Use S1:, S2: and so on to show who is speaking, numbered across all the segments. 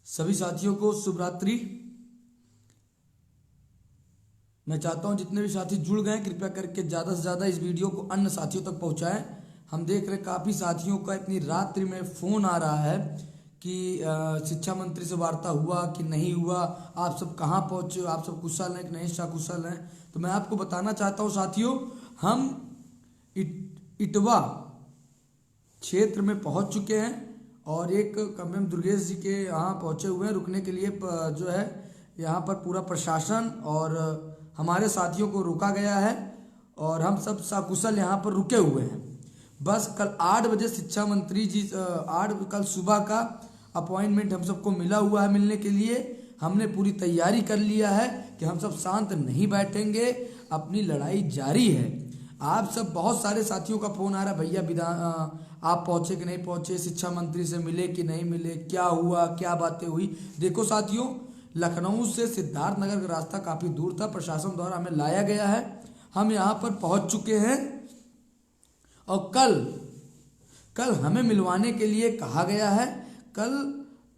S1: सभी साथियों को शुभ रात्रि। मैं चाहता हूं जितने भी साथी जुड़ गए कृपया करके ज़्यादा से ज़्यादा इस वीडियो को अन्य साथियों तक पहुंचाएं। हम देख रहे काफ़ी साथियों का इतनी रात्रि में फ़ोन आ रहा है कि शिक्षा मंत्री से वार्ता हुआ कि नहीं हुआ, आप सब कहां पहुंचे, आप सब कुशल हैं कि नहीं सकुशल हैं। तो मैं आपको बताना चाहता हूं साथियों, हम इटवा क्षेत्र में पहुंच चुके हैं और एक कमरेम दुर्गेश जी के यहाँ पहुंचे हुए हैं। रुकने के लिए जो है यहाँ पर पूरा प्रशासन और हमारे साथियों को रोका गया है और हम सब सकुशल यहाँ पर रुके हुए हैं। बस कल 8 बजे शिक्षा मंत्री जी कल सुबह का अपॉइंटमेंट हम सबको मिला हुआ है। मिलने के लिए हमने पूरी तैयारी कर लिया है कि हम सब शांत नहीं बैठेंगे, अपनी लड़ाई जारी है। आप सब बहुत सारे साथियों का फोन आ रहा है, भैया आप पहुंचे कि नहीं पहुंचे, शिक्षा मंत्री से मिले कि नहीं मिले, क्या हुआ, क्या बातें हुई। देखो साथियों, लखनऊ से सिद्धार्थनगर का रास्ता काफ़ी दूर था, प्रशासन द्वारा हमें लाया गया है। हम यहाँ पर पहुंच चुके हैं और कल हमें मिलवाने के लिए कहा गया है। कल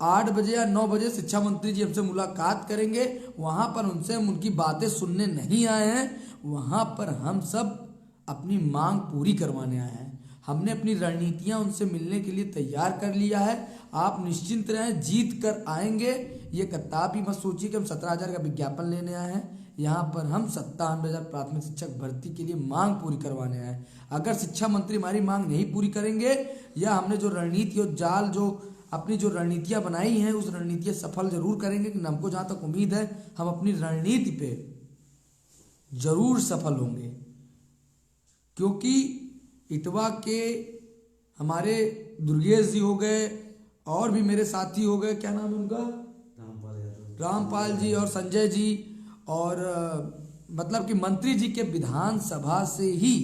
S1: 8 बजे या 9 बजे शिक्षा मंत्री जी हमसे मुलाकात करेंगे। वहाँ पर उनसे हम उनकी बातें सुनने नहीं आए हैं, वहाँ पर हम सब अपनी मांग पूरी करवाने आए हैं। हमने अपनी रणनीतियाँ उनसे मिलने के लिए तैयार कर लिया है। आप निश्चिंत रहें, जीत कर आएंगे। ये कदापि मत सोचिए कि हम 17,000 का विज्ञापन लेने आए हैं। यहाँ पर हम 97,000 प्राथमिक शिक्षक भर्ती के लिए मांग पूरी करवाने आए हैं। अगर शिक्षा मंत्री हमारी मांग नहीं पूरी करेंगे या हमने जो रणनीति और जाल जो अपनी जो रणनीतियाँ बनाई हैं उस रणनीतियाँ सफल जरूर करेंगे। कि हमको जहाँ तक उम्मीद है हम अपनी रणनीति पे जरूर सफल होंगे, क्योंकि इटवा के हमारे दुर्गेश जी हो गए और भी मेरे साथी हो गए, क्या नाम है उनका, रामपाल जी और संजय जी, और मतलब कि मंत्री जी के विधानसभा से ही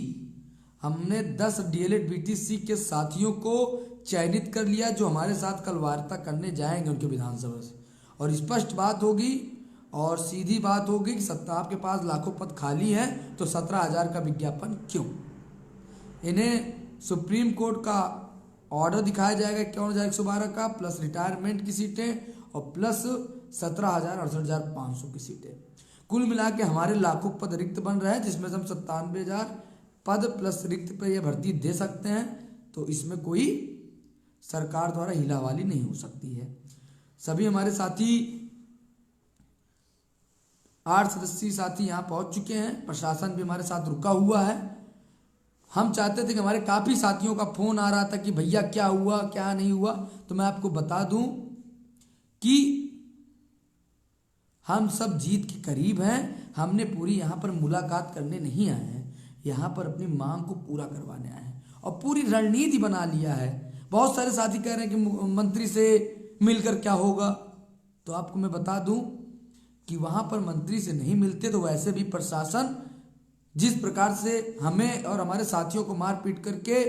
S1: हमने 10 डीएलएड बीटीसी के साथियों को चयनित कर लिया जो हमारे साथ कल वार्ता करने जाएंगे उनके विधानसभा से। और स्पष्ट बात होगी और सीधी बात होगी कि आपके पास लाखों पद खाली हैं तो 17,000 का विज्ञापन क्यों। इन्हें सुप्रीम कोर्ट का ऑर्डर दिखाया जाएगा 51,112 का, प्लस रिटायरमेंट की सीटें और प्लस 17,000 68,500 की सीटें। कुल मिला के हमारे लाखों पद रिक्त बन रहे हैं, जिसमें से हम 97,000 पद प्लस रिक्त पे ये भर्ती दे सकते हैं। तो इसमें कोई सरकार द्वारा हिलावाली नहीं हो सकती है। सभी हमारे साथी 8 सदस्यीय साथी यहाँ पहुँच चुके हैं, प्रशासन भी हमारे साथ रुका हुआ है। हम चाहते थे कि हमारे काफ़ी साथियों का फ़ोन आ रहा था कि भैया क्या हुआ क्या नहीं हुआ। तो मैं आपको बता दूं कि हम सब जीत के करीब हैं। हमने पूरी यहाँ पर मुलाकात करने नहीं आए हैं, यहाँ पर अपनी मांग को पूरा करवाने आए हैं और पूरी रणनीति बना लिया है। बहुत सारे साथी कह रहे हैं कि मंत्री से मिलकर क्या होगा। तो आपको मैं बता दूं कि वहाँ पर मंत्री से नहीं मिलते तो वैसे भी प्रशासन जिस प्रकार से हमें और हमारे साथियों को मार पीट करके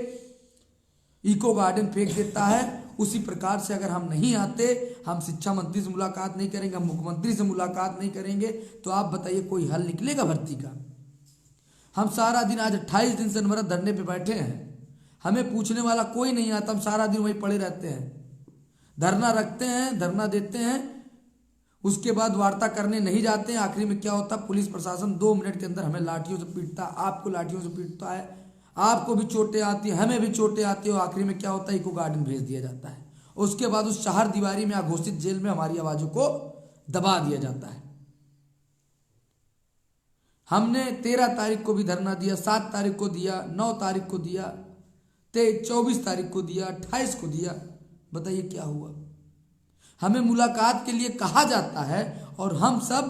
S1: इको गार्डन फेंक देता है, उसी प्रकार से अगर हम नहीं आते, हम शिक्षा मंत्री से मुलाकात नहीं करेंगे, हम मुख्यमंत्री से मुलाकात नहीं करेंगे, तो आप बताइए कोई हल निकलेगा भर्ती का। हम सारा दिन आज 28 दिन से अनवरत धरने पे बैठे हैं, हमें पूछने वाला कोई नहीं आता, हम सारा दिन वहीं पड़े रहते हैं, धरना रखते हैं, धरना देते हैं, उसके बाद वार्ता करने नहीं जाते हैं। आखिरी में क्या होता है, पुलिस प्रशासन 2 मिनट के अंदर हमें लाठियों से पीटता है, आपको लाठियों से पीटता है, आपको भी चोटें आती हैं, हमें भी चोटें आती है और आखिरी में क्या होता है, इको गार्डन भेज दिया जाता है। उसके बाद उस चार दीवारी में अघोषित जेल में हमारी आवाज़ों को दबा दिया जाता है। हमने 13 तारीख को भी धरना दिया, 7 तारीख को दिया, 9 तारीख को दिया, 24 तारीख को दिया, 28 को दिया। बताइए क्या हुआ। हमें मुलाकात के लिए कहा जाता है और हम सब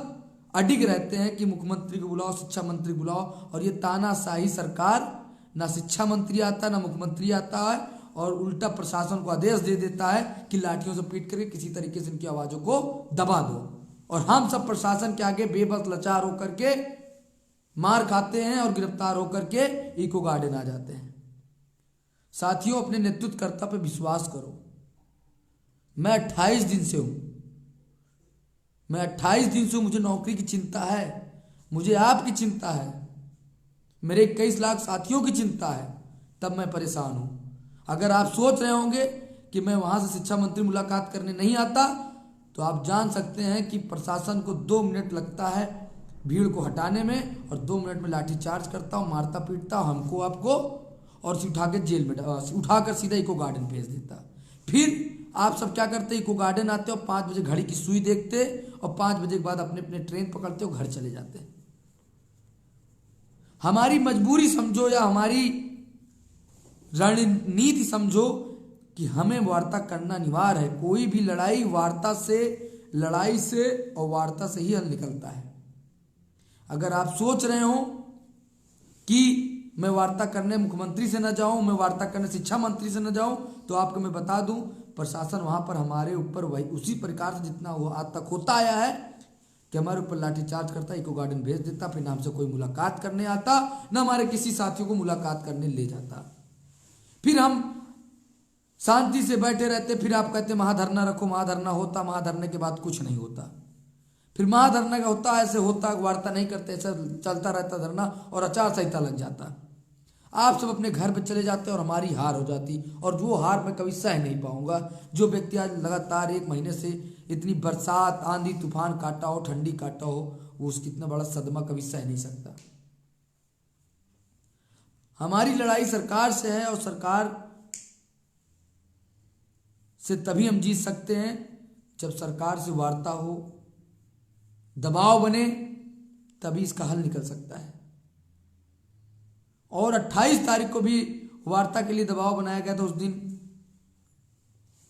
S1: अडिग रहते हैं कि मुख्यमंत्री को बुलाओ, शिक्षा मंत्री बुलाओ, और ये तानाशाही सरकार, ना शिक्षा मंत्री आता ना मुख्यमंत्री आता है और उल्टा प्रशासन को आदेश दे देता है कि लाठियों से पीट करके किसी तरीके से इनकी आवाज़ों को दबा दो। और हम सब प्रशासन के आगे बेबस लाचार होकर के मार खाते हैं और गिरफ्तार होकर के इको गार्डन आ जाते हैं। साथियों, अपने नेतृत्वकर्ता पर विश्वास करो। मैं 28 दिन से हूं, मैं 28 दिन से मुझे नौकरी की चिंता है, मुझे आपकी चिंता है, मेरे 21 लाख साथियों की चिंता है, तब मैं परेशान हूं। अगर आप सोच रहे होंगे कि मैं वहां से शिक्षा मंत्री मुलाकात करने नहीं आता तो आप जान सकते हैं कि प्रशासन को 2 मिनट लगता है भीड़ को हटाने में, और 2 मिनट में लाठीचार्ज करता हूँ, मारता पीटता हूँ हमको आपको, और उठा के जेल में उठाकर सीधा इको गार्डन भेज देता। फिर आप सब क्या करते, इको गार्डन आते हो, 5 बजे घड़ी की सुई देखते, और 5 बजे के बाद अपने अपने ट्रेन पकड़ते हो, घर चले जाते। हमारी मजबूरी समझो या हमारी रणनीति समझो कि हमें वार्ता करना अनिवार्य है। कोई भी लड़ाई लड़ाई से और वार्ता से ही हल निकलता है। अगर आप सोच रहे हो कि मैं वार्ता करने मुख्यमंत्री से न जाऊं, मैं वार्ता करने शिक्षा मंत्री से न जाऊं, तो आपको मैं बता दूं प्रशासन वहां पर हमारे ऊपर वही उसी प्रकार से जितना वो आज तक होता आया है कि हमारे ऊपर लाठीचार्ज करता, इको गार्डन भेज देता, फिर हमसे कोई मुलाकात करने आता, न हमारे किसी साथियों को मुलाकात करने ले जाता। फिर हम शांति से बैठे रहते, फिर आप कहते महाधरना रखो, महाधरना होता, महाधरने के बाद कुछ नहीं होता। फिर महाधरना का होता, ऐसे होता, वार्ता नहीं करते, ऐसा चलता रहता धरना, और आचार संहिता लग जाता। आप सब अपने घर पे चले जाते और हमारी हार हो जाती, और वो हार मैं कभी सह नहीं पाऊंगा। जो व्यक्ति आज लगातार 1 महीने से इतनी बरसात, आंधी तूफान काटा हो, ठंडी काटा हो, वो उसकी इतना बड़ा सदमा कभी सह नहीं सकता। हमारी लड़ाई सरकार से है, और सरकार से तभी हम जीत सकते हैं जब सरकार से वार्ता हो, दबाव बने, तभी इसका हल निकल सकता है। और 28 तारीख को भी वार्ता के लिए दबाव बनाया गया था उस दिन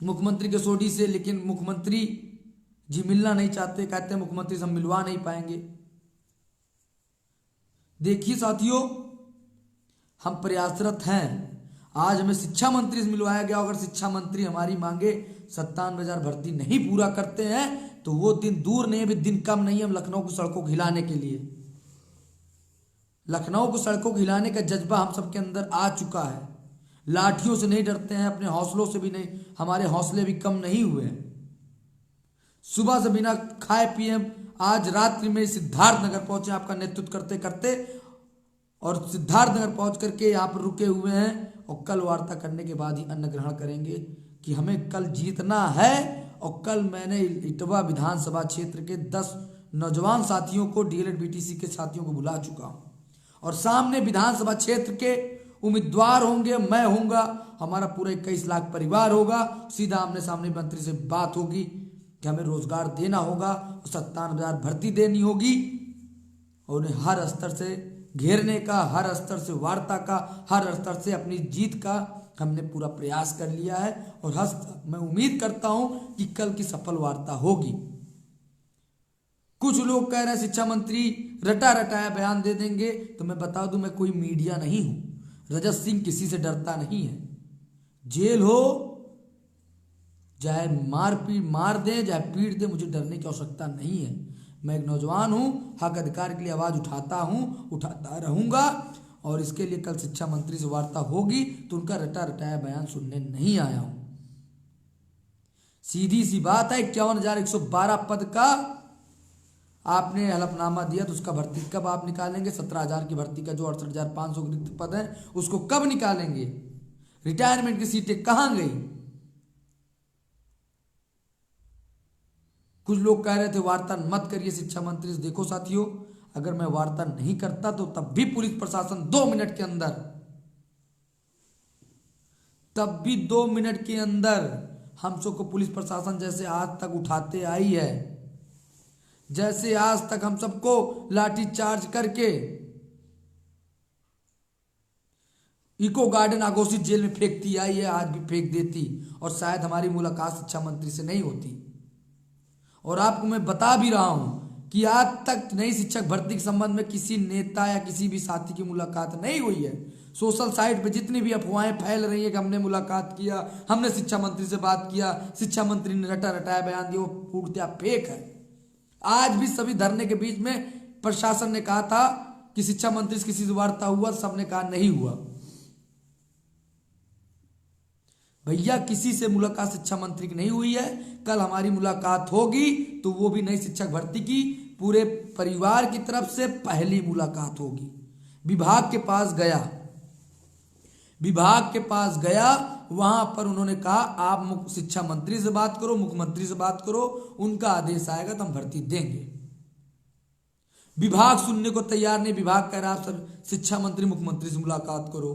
S1: मुख्यमंत्री के सोडी से, लेकिन मुख्यमंत्री जी मिलना नहीं चाहते, कहते हैं मुख्यमंत्री से हम मिलवा नहीं पाएंगे। देखिए साथियों, हम प्रयासरत हैं। आज हमें शिक्षा मंत्री से मिलवाया गया, अगर शिक्षा मंत्री हमारी मांगे 97,000 भर्ती नहीं पूरा करते हैं तो वो दिन दूर नहीं है, भी दिन कम नहीं है। हम लखनऊ की सड़कों को हिलाने के लिए, लखनऊ को सड़कों को हिलाने का जज्बा हम सबके अंदर आ चुका है। लाठियों से नहीं डरते हैं, अपने हौसलों से भी नहीं, हमारे हौसले भी कम नहीं हुए हैं। सुबह से बिना खाए पिए आज रात्रि में सिद्धार्थनगर पहुंचे आपका नेतृत्व करते करते, और सिद्धार्थनगर पहुंच करके यहाँ पर रुके हुए हैं, और कल वार्ता करने के बाद ही अन्न ग्रहण करेंगे कि हमें कल जीतना है। और कल मैंने इटवा विधानसभा क्षेत्र के 10 नौजवान साथियों को, डीएलएड बीटीसी के साथियों को बुला चुका हूं, और सामने विधानसभा क्षेत्र के उम्मीदवार होंगे, मैं होऊंगा, हमारा पूरा 21 लाख परिवार होगा। सीधा आमने सामने मंत्री से बात होगी कि हमें रोजगार देना होगा, 97,000 भर्ती देनी होगी, और उन्हें हर स्तर से घेरने का, हर स्तर से वार्ता का, हर स्तर से अपनी जीत का हमने पूरा प्रयास कर लिया है। और मैं उम्मीद करता हूं कि कल की सफल वार्ता होगी। कुछ लोग कह रहे हैं शिक्षा मंत्री रटा रटाया बयान दे देंगे, तो मैं बता दूं मैं कोई मीडिया नहीं हूं। रजत सिंह किसी से डरता नहीं है। जेल हो चाहे मार दे, चाहे पीट दे, मुझे डरने की आवश्यकता नहीं है। मैं एक नौजवान हूं, हक अधिकार के लिए आवाज उठाता हूं, उठाता रहूंगा, और इसके लिए कल शिक्षा मंत्री से वार्ता होगी तो उनका रटा रटाया बयान सुनने नहीं आया हूं। सीधी सी बात है, 51,112 पद का आपने हलफनामा दिया, तो उसका भर्ती कब आप निकालेंगे? 17,000 की भर्ती का जो 68,500 रिक्त पद है उसको कब निकालेंगे? रिटायरमेंट की सीटें कहां गई? कुछ लोग कह रहे थे वार्ता मत करिए शिक्षा मंत्री से। देखो साथियों, अगर मैं वार्ता नहीं करता तो तब भी पुलिस प्रशासन 2 मिनट के अंदर, तब भी 2 मिनट के अंदर हम सबको पुलिस प्रशासन जैसे आज तक उठाते आई है, जैसे आज तक हम सबको लाठी चार्ज करके इको गार्डन आघोषित जेल में फेंकती आई है, आज भी फेंक देती, और शायद हमारी मुलाकात शिक्षा मंत्री से नहीं होती। और आपको मैं बता भी रहा हूं कि आज तक नई शिक्षक भर्ती के संबंध में किसी नेता या किसी भी साथी की मुलाकात नहीं हुई है। सोशल साइट पे जितनी भी अफवाहें फैल रही है कि हमने मुलाकात किया, हमने शिक्षा मंत्री से बात किया, शिक्षा मंत्री ने रटा रटाया बयान दिया, वो पूर्णतया फेक है। आज भी सभी धरने के बीच में प्रशासन ने कहा था कि शिक्षा मंत्री से किसी से वार्ता हुआ, सबने कहा नहीं हुआ। भैया किसी से मुलाकात शिक्षा मंत्री की नहीं हुई है। कल हमारी मुलाकात होगी तो वो भी नई शिक्षक भर्ती की पूरे परिवार की तरफ से पहली मुलाकात होगी। विभाग के पास गया, वहां पर उन्होंने कहा आप शिक्षा मंत्री से बात करो, मुख्यमंत्री से बात करो, उनका आदेश आएगा तो हम भर्ती देंगे। विभाग सुनने को तैयार नहीं। विभाग कह रहा सर शिक्षा मंत्री मुख्यमंत्री से मुलाकात करो।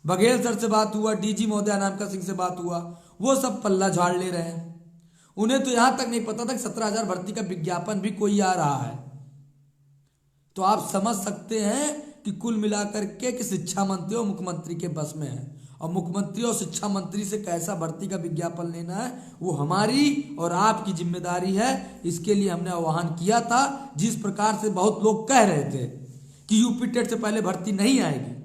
S1: बघेल सर से बात हुआ, डीजी महोदय अनामिका सिंह से बात हुआ, वो सब पल्ला झाड़ ले रहे हैं। उन्हें तो यहां तक नहीं पता था कि 17,000 भर्ती का विज्ञापन भी कोई आ रहा है। तो आप समझ सकते हैं कि कुल मिलाकर के कि शिक्षा मंत्री और मुख्यमंत्री के बस में है, और मुख्यमंत्री और शिक्षा मंत्री से कैसा भर्ती का विज्ञापन लेना है वो हमारी और आपकी जिम्मेदारी है। इसके लिए हमने आह्वान किया था। जिस प्रकार से बहुत लोग कह रहे थे कि यूपी टेट से पहले भर्ती नहीं आएगी,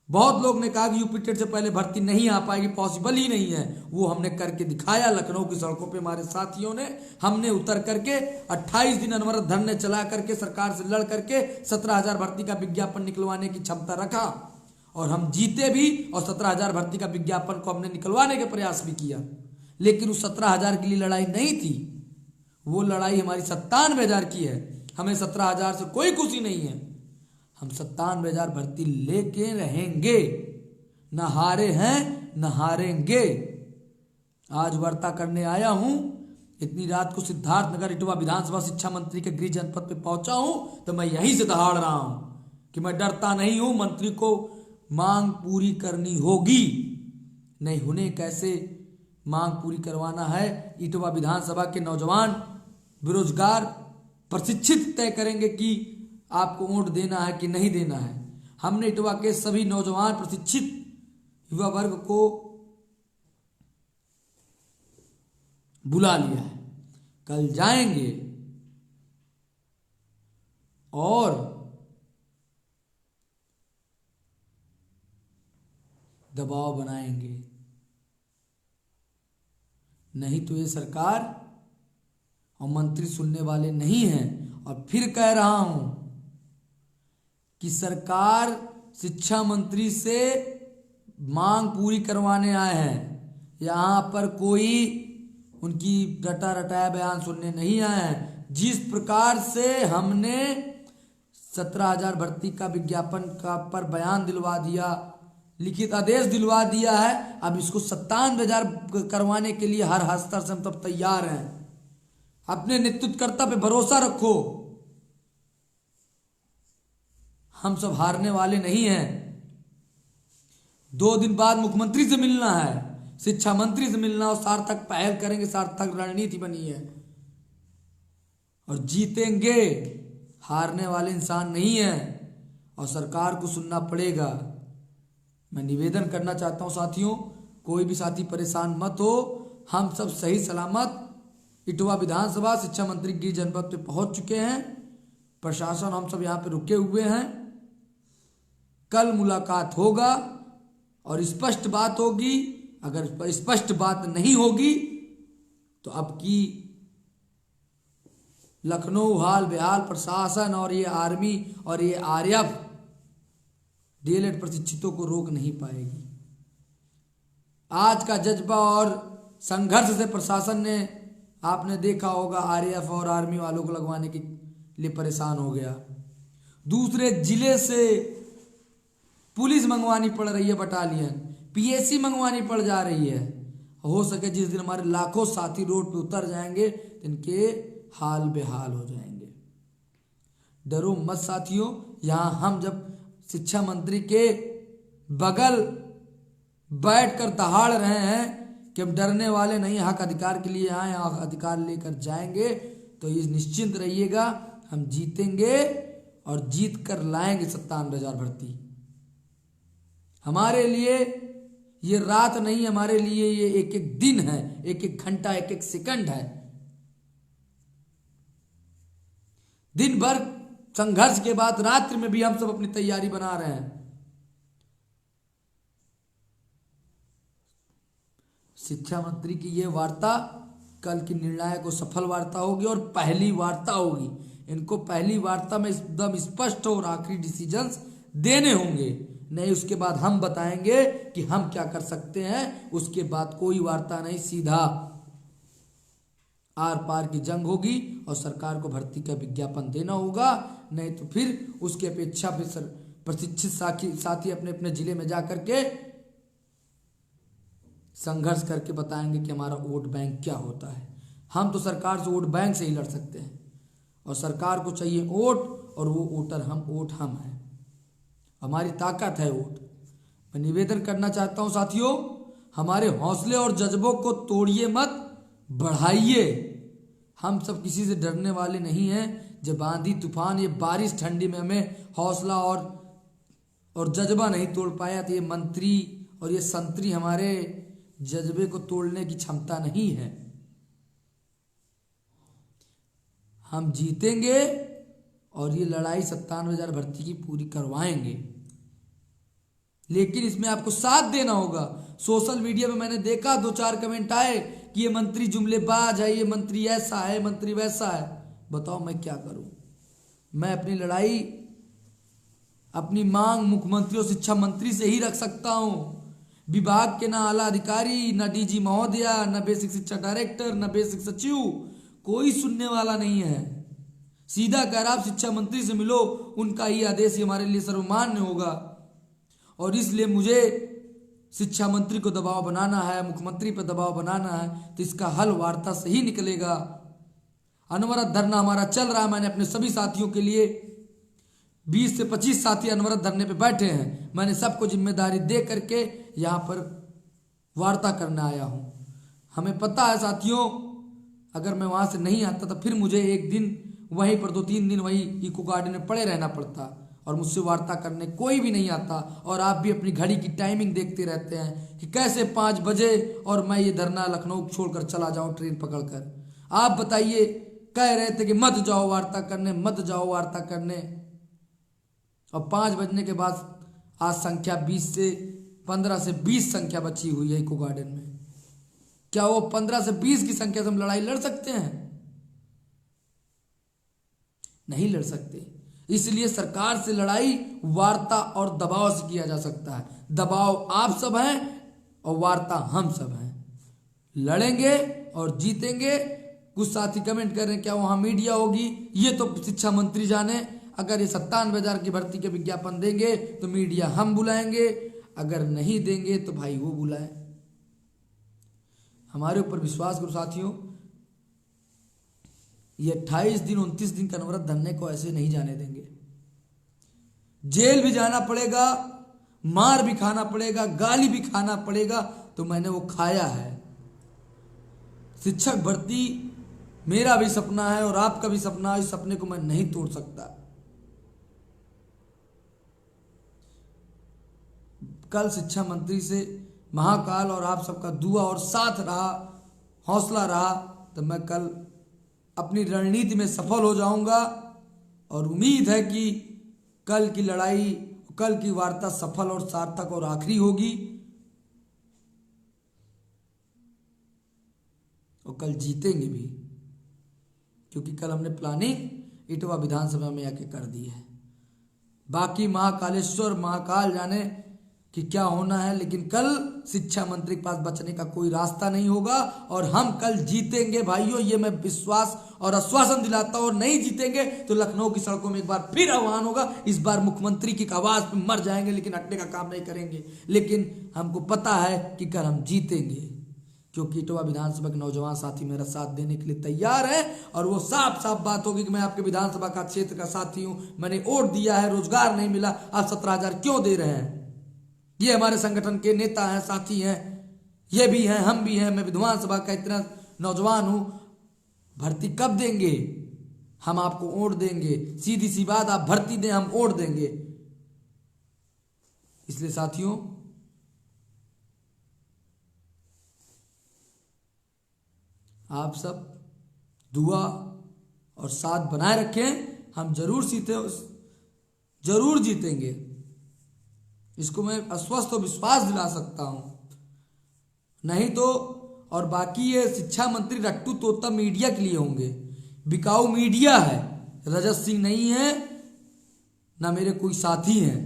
S1: बहुत लोग ने कहा कि यूपी टेट से पहले भर्ती नहीं आ पाएगी, पॉसिबल ही नहीं है, वो हमने करके दिखाया। लखनऊ की सड़कों पे हमारे साथियों ने, हमने उतर करके 28 दिन अनवरत धरने चला करके सरकार से लड़ करके 17,000 भर्ती का विज्ञापन निकलवाने की क्षमता रखा, और हम जीते भी, और 17,000 भर्ती का विज्ञापन को हमने निकलवाने के प्रयास भी किया। लेकिन उस 17,000 के लिए लड़ाई नहीं थी, वो लड़ाई हमारी 97,000 की है। हमें 17,000 से कोई खुशी नहीं है। हम 97,000 भर्ती लेके रहेंगे, न हारे हैं न हारेंगे। आज वार्ता करने आया हूं, इतनी रात को सिद्धार्थनगर इटवा विधानसभा शिक्षा मंत्री के गृह जनपद पे पहुंचा हूं, तो मैं यहीं से दहाड़ रहा हूं कि मैं डरता नहीं हूं। मंत्री को मांग पूरी करनी होगी, नहीं उन्हें कैसे मांग पूरी करवाना है, इटवा विधानसभा के नौजवान बेरोजगार प्रशिक्षित तय करेंगे कि आपको वोट देना है कि नहीं देना है। हमने इटवा के सभी नौजवान प्रशिक्षित युवा वर्ग को बुला लिया है। कल जाएंगे और दबाव बनाएंगे, नहीं तो ये सरकार और मंत्री सुनने वाले नहीं हैं। और फिर कह रहा हूं कि सरकार शिक्षा मंत्री से मांग पूरी करवाने आए हैं, यहां पर कोई उनकी रटा रटाया बयान सुनने नहीं आए हैं। जिस प्रकार से हमने 17,000 भर्ती का विज्ञापन का पर बयान दिलवा दिया, लिखित आदेश दिलवा दिया है, अब इसको 97,000 करवाने के लिए हर स्तर से हम तब तैयार हैं। अपने नेतृत्वकर्ता पे भरोसा रखो, हम सब हारने वाले नहीं हैं। 2 दिन बाद मुख्यमंत्री से मिलना है, शिक्षा मंत्री से मिलना, और सार्थक पहल करेंगे, सार्थक रणनीति बनी है और जीतेंगे। हारने वाले इंसान नहीं है और सरकार को सुनना पड़ेगा। मैं निवेदन करना चाहता हूं साथियों, कोई भी साथी परेशान मत हो। हम सब सही सलामत इटवा विधानसभा शिक्षा मंत्री गृह जनपद पे पहुंच चुके हैं। प्रशासन हम सब यहाँ पे रुके हुए हैं। कल मुलाकात होगा और स्पष्ट बात होगी। अगर स्पष्ट बात नहीं होगी तो अब की लखनऊ हाल बेहाल प्रशासन और ये आर्मी और ये आरएफ डीएलएड प्रशिक्षितों को रोक नहीं पाएगी। आज का जज्बा और संघर्ष से प्रशासन ने, आपने देखा होगा, आरएएफ और आर्मी वालों को लगवाने के लिए परेशान हो गया। दूसरे जिले से पुलिस मंगवानी पड़ रही है, बटालियन पीएसी मंगवानी पड़ जा रही है। हो सके जिस दिन हमारे लाखों साथी रोड पे उतर जाएंगे, इनके हाल बेहाल हो जाएंगे। डरो मत साथियों। यहां हम जब शिक्षा मंत्री के बगल बैठकर दहाड़ रहे हैं कि हम डरने वाले नहीं, हक अधिकार के लिए आए, हक अधिकार लेकर जाएंगे, तो ये निश्चिंत रहिएगा, हम जीतेंगे और जीत कर लाएंगे 97,000 भर्ती। हमारे लिए ये रात नहीं, हमारे लिए ये एक एक दिन है, एक एक घंटा, एक एक सेकंड है। दिन भर संघर्ष के बाद रात्रि में भी हम सब अपनी तैयारी बना रहे हैं। शिक्षा मंत्री की यह वार्ता कल की निर्णायक और सफल वार्ता होगी और पहली वार्ता होगी। इनको पहली वार्ता में एकदम स्पष्ट और आखिरी डिसीजंस देने होंगे, नहीं उसके बाद हम बताएंगे कि हम क्या कर सकते हैं। उसके बाद कोई वार्ता नहीं, सीधा आर पार की जंग होगी और सरकार को भर्ती का विज्ञापन देना होगा। नहीं तो फिर उसकी अपेक्षा पे प्रशिक्षित साथी अपने अपने जिले में जा करके संघर्ष करके बताएंगे कि हमारा वोट बैंक क्या होता है। हम तो सरकार से वोट बैंक से ही लड़ सकते हैं और सरकार को चाहिए वोट, और वो वोट हम हैं। हमारी ताकत है वोट। मैं निवेदन करना चाहता हूं साथियों, हमारे हौसले और जज्बों को तोड़िए मत, बढ़ाइए। हम सब किसी से डरने वाले नहीं हैं। जब आंधी तूफान ये बारिश ठंडी में हमें हौसला और जज्बा नहीं तोड़ पाया, तो ये मंत्री और ये संतरी हमारे जज्बे को तोड़ने की क्षमता नहीं है। हम जीतेंगे और ये लड़ाई 97,000 भर्ती की पूरी करवाएंगे, लेकिन इसमें आपको साथ देना होगा। सोशल मीडिया में मैंने देखा 2-4 कमेंट आए कि ये मंत्री जुमलेबाज है, ये मंत्री ऐसा है, मंत्री वैसा है। बताओ मैं क्या करूं? मैं अपनी लड़ाई, अपनी मांग मुख्यमंत्री और शिक्षा मंत्री से ही रख सकता हूं। विभाग के ना आला अधिकारी, ना डीजी महोदया, ना बेसिक शिक्षा डायरेक्टर, ना बेसिक सचिव, कोई सुनने वाला नहीं है। सीधा कह रहा, आप शिक्षा मंत्री से मिलो, उनका ही आदेश ही हमारे लिए सर्वमान्य होगा। और इसलिए मुझे शिक्षा मंत्री को दबाव बनाना है, मुख्यमंत्री पर दबाव बनाना है, तो इसका हल वार्ता से ही निकलेगा। अनवरत धरना हमारा चल रहा है। मैंने अपने सभी साथियों के लिए 20 से 25 साथी अनवरत धरने पे बैठे हैं। मैंने सबको जिम्मेदारी दे करके यहाँ पर वार्ता करने आया हूँ। हमें पता है साथियों, अगर मैं वहाँ से नहीं आता तो फिर मुझे एक दिन वहीं पर 2-3 दिन वही इको गार्डन में पड़े रहना पड़ता, और मुझसे वार्ता करने कोई भी नहीं आता। और आप भी अपनी घड़ी की टाइमिंग देखते रहते हैं कि कैसे 5 बजे और मैं ये धरना लखनऊ छोड़कर चला जाऊं ट्रेन पकड़कर। आप बताइए, कह रहे थे कि मत जाओ वार्ता करने, मत जाओ वार्ता करने, और 5 बजने के बाद आज संख्या 15 से 20 संख्या बची हुई है इको गार्डन में। क्या वो 15 से 20 की संख्या से हम लड़ाई लड़ सकते हैं? नहीं लड़ सकते। इसलिए सरकार से लड़ाई वार्ता और दबाव से किया जा सकता है। दबाव आप सब हैं और वार्ता हम सब हैं। लड़ेंगे और जीतेंगे। कुछ साथी कमेंट कर रहे हैं क्या वहां मीडिया होगी? ये तो शिक्षा मंत्री जाने। अगर ये 97,000 की भर्ती के विज्ञापन देंगे तो मीडिया हम बुलाएंगे, अगर नहीं देंगे तो भाई वो बुलाए। हमारे ऊपर विश्वास करो साथियों, ये 28 दिन 29 दिन का अनवरत धरने को ऐसे नहीं जाने देंगे। जेल भी जाना पड़ेगा, मार भी खाना पड़ेगा, गाली भी खाना पड़ेगा, तो मैंने वो खाया है। शिक्षक भर्ती मेरा भी सपना है और आपका भी सपना है। इस सपने को मैं नहीं तोड़ सकता। कल शिक्षा मंत्री से महाकाल और आप सबका दुआ और साथ रहा, हौसला रहा, तो मैं कल अपनी रणनीति में सफल हो जाऊंगा। और उम्मीद है कि कल की लड़ाई, कल की वार्ता सफल और सार्थक और आखिरी होगी, और कल जीतेंगे भी, क्योंकि कल हमने प्लानिंग इटवा विधानसभा में आके कर दी है। बाकी महाकालेश्वर महाकाल जाने कि क्या होना है, लेकिन कल शिक्षा मंत्री के पास बचने का कोई रास्ता नहीं होगा और हम कल जीतेंगे भाइयों। ये मैं विश्वास और आश्वासन दिलाता हूं। और नहीं जीतेंगे तो लखनऊ की सड़कों में एक बार फिर आह्वान होगा। इस बार मुख्यमंत्री की आवाज पे मर जाएंगे, लेकिन हटने का काम नहीं करेंगे। लेकिन हमको पता है कि कल हम जीतेंगे, क्योंकि इटवा विधानसभा के नौजवान साथी मेरा साथ देने के लिए तैयार है। और वो साफ साफ बात होगी कि मैं आपके विधानसभा का क्षेत्र का साथी हूं, मैंने वोट दिया है, रोजगार नहीं मिला, आप 17,000 क्यों दे रहे हैं? ये हमारे संगठन के नेता हैं, साथी हैं, ये भी हैं, हम भी हैं। मैं विधानसभा का इतना नौजवान हूं। भर्ती कब देंगे? हम आपको वोट देंगे। सीधी सी बात, आप भर्ती दें, हम वोट देंगे। इसलिए साथियों, आप सब दुआ और साथ बनाए रखें। हम जरूर जीतेंगे। इसको मैं अस्वस्थ और विश्वास दिला सकता हूं। नहीं तो, और बाकी ये शिक्षा मंत्री रट्टू तोता मीडिया के लिए होंगे। बिकाऊ मीडिया है, रजत सिंह नहीं है, ना मेरे कोई साथी हैं।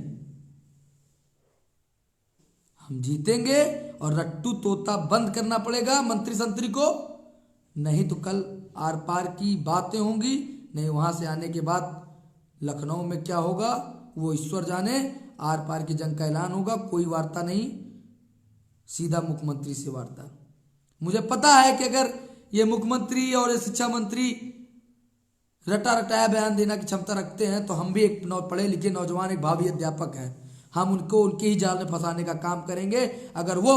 S1: हम जीतेंगे और रट्टू तोता बंद करना पड़ेगा मंत्री संतरी को। नहीं तो कल आर पार की बातें होंगी। नहीं, वहां से आने के बाद लखनऊ में क्या होगा वो ईश्वर जाने। आर पार की जंग का ऐलान होगा, कोई वार्ता नहीं। सीधा मुख्यमंत्री से वार्ता। मुझे पता है कि अगर ये मुख्यमंत्री और ये शिक्षा मंत्री रटा रटाया बयान देने की क्षमता रखते हैं तो हम भी एक पढ़े लिखे नौजवान, एक भावी अध्यापक हैं, हम उनको उनके ही जाल में फंसाने का काम करेंगे। अगर वो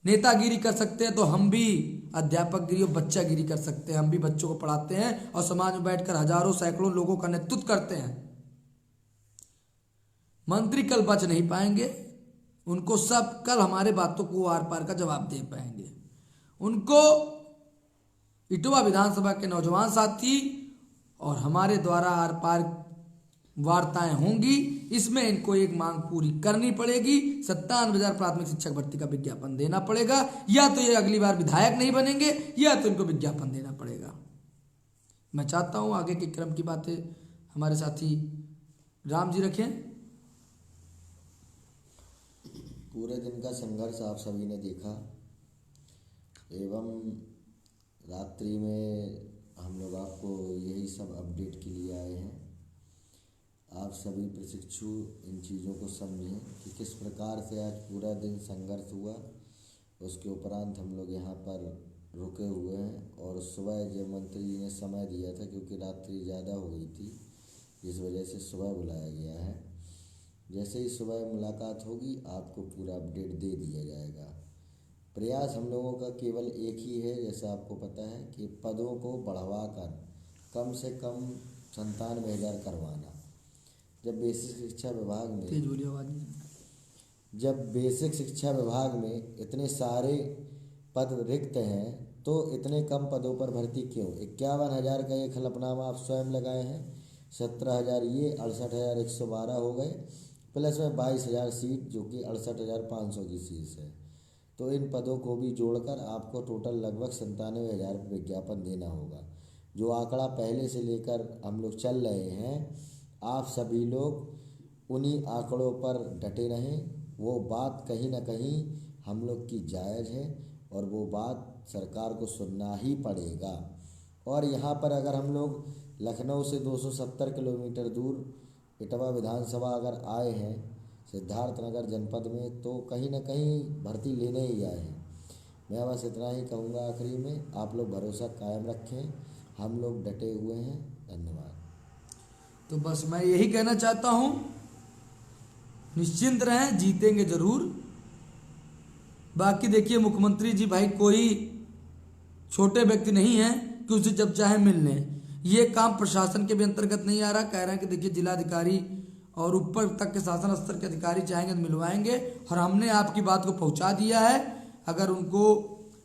S1: नेतागिरी कर सकते हैं तो हम भी अध्यापकगिरी और बच्चागिरी कर सकते हैं। हम भी बच्चों को पढ़ाते हैं और समाज में बैठकर हजारों सैकड़ों लोगों का नेतृत्व करते हैं। मंत्री कल बच नहीं पाएंगे, उनको सब कल हमारे बातों को आर पार का जवाब दे पाएंगे। उनको इटवा विधानसभा के नौजवान साथी और हमारे द्वारा आर पार वार्ताएं होंगी। इसमें इनको एक मांग पूरी करनी पड़ेगी, 57,000 प्राथमिक शिक्षक भर्ती का विज्ञापन देना पड़ेगा। या तो ये अगली बार विधायक नहीं बनेंगे या तो इनको विज्ञापन देना पड़ेगा। मैं चाहता हूं आगे के क्रम की बातें हमारे साथी राम जी रखें।
S2: पूरे दिन का संघर्ष आप सभी ने देखा एवं रात्रि में हम लोग आपको यही सब अपडेट के लिए आए हैं। आप सभी प्रशिक्षु इन चीज़ों को समझें कि किस प्रकार से आज पूरा दिन संघर्ष हुआ। उसके उपरांत हम लोग यहाँ पर रुके हुए हैं और सुबह जब मंत्री जी ने समय दिया था, क्योंकि रात्रि ज़्यादा हो गई थी, इस वजह से सुबह बुलाया गया है। जैसे ही सुबह मुलाकात होगी आपको पूरा अपडेट दे दिया जाएगा। प्रयास हम लोगों का केवल एक ही है, जैसा आपको पता है, कि पदों को बढ़वाकर कम से कम 97,000 करवाना। जब बेसिक शिक्षा विभाग में इतने सारे पद रिक्त हैं तो इतने कम पदों पर भर्ती क्यों? 51,000 का एक हलफनामा आप स्वयं लगाए हैं, 17,000 ये 68,112 हो गए, प्लस में 22,000 सीट जो कि 68,500 की सीट है। तो इन पदों को भी जोड़कर आपको टोटल लगभग 97,000 विज्ञापन देना होगा। जो आंकड़ा पहले से लेकर हम लोग चल रहे हैं, आप सभी लोग उन्हीं आंकड़ों पर डटे रहें। वो बात कहीं ना कहीं हम लोग की जायज़ है और वो बात सरकार को सुनना ही पड़ेगा। और यहाँ पर अगर हम लोग लखनऊ से 270 किलोमीटर दूर इटवा विधानसभा अगर आए हैं सिद्धार्थनगर जनपद में, तो कहीं ना कहीं भर्ती लेने ही आए हैं। मैं बस इतना ही कहूँगा आखिरी में, आप लोग भरोसा कायम रखें, हम लोग डटे हुए हैं। धन्यवाद।
S1: तो बस मैं यही कहना चाहता हूँ, निश्चिंत रहें, जीतेंगे जरूर। बाकी देखिए मुख्यमंत्री जी भाई कोई छोटे व्यक्ति नहीं है कि उसे जब चाहे मिल लें। ये काम प्रशासन के भी अंतर्गत नहीं आ रहा। कह रहे हैं कि देखिए जिलाधिकारी और ऊपर तक के शासन स्तर के अधिकारी चाहेंगे तो मिलवाएंगे, और हमने आपकी बात को पहुंचा दिया है। अगर उनको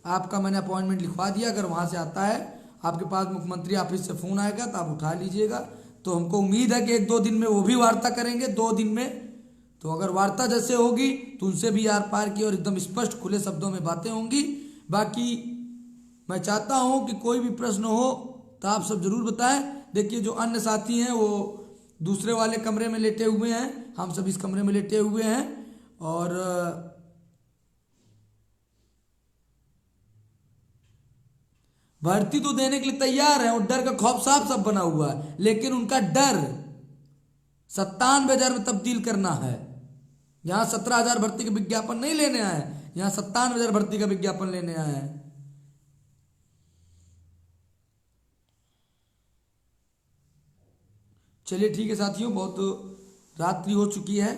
S1: आपका मैंने अपॉइंटमेंट लिखवा दिया, अगर वहां से आता है आपके पास मुख्यमंत्री ऑफिस से फ़ोन आएगा तो आप उठा लीजिएगा। तो हमको उम्मीद है कि 1-2 दिन में वो भी वार्ता करेंगे, 2 दिन में। तो अगर वार्ता जैसे होगी तो उनसे भी आर पार की और एकदम स्पष्ट खुले शब्दों में बातें होंगी। बाकी मैं चाहता हूं कि कोई भी प्रश्न हो तो आप सब जरूर बताएं। देखिए जो अन्य साथी हैं वो दूसरे वाले कमरे में लेटे हुए हैं, हम सब इस कमरे में लेटे हुए हैं। और भर्ती तो देने के लिए तैयार है और डर का खौफ साफ सब बना हुआ है, लेकिन उनका डर 97,000 में तब्दील करना है। यहां 17,000 भर्ती का विज्ञापन नहीं लेने आए, यहां 97,000 भर्ती का विज्ञापन लेने आए हैं। चलिए ठीक है साथियों, बहुत रात्रि हो चुकी है।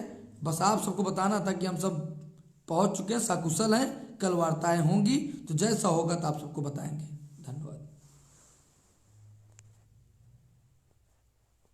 S1: बस आप सबको बताना था कि हम सब पहुंच चुके हैं, सकुशल हैं। कल वार्ताएं होंगी तो जैसा होगा तो आप सबको बताएंगे। धन्यवाद।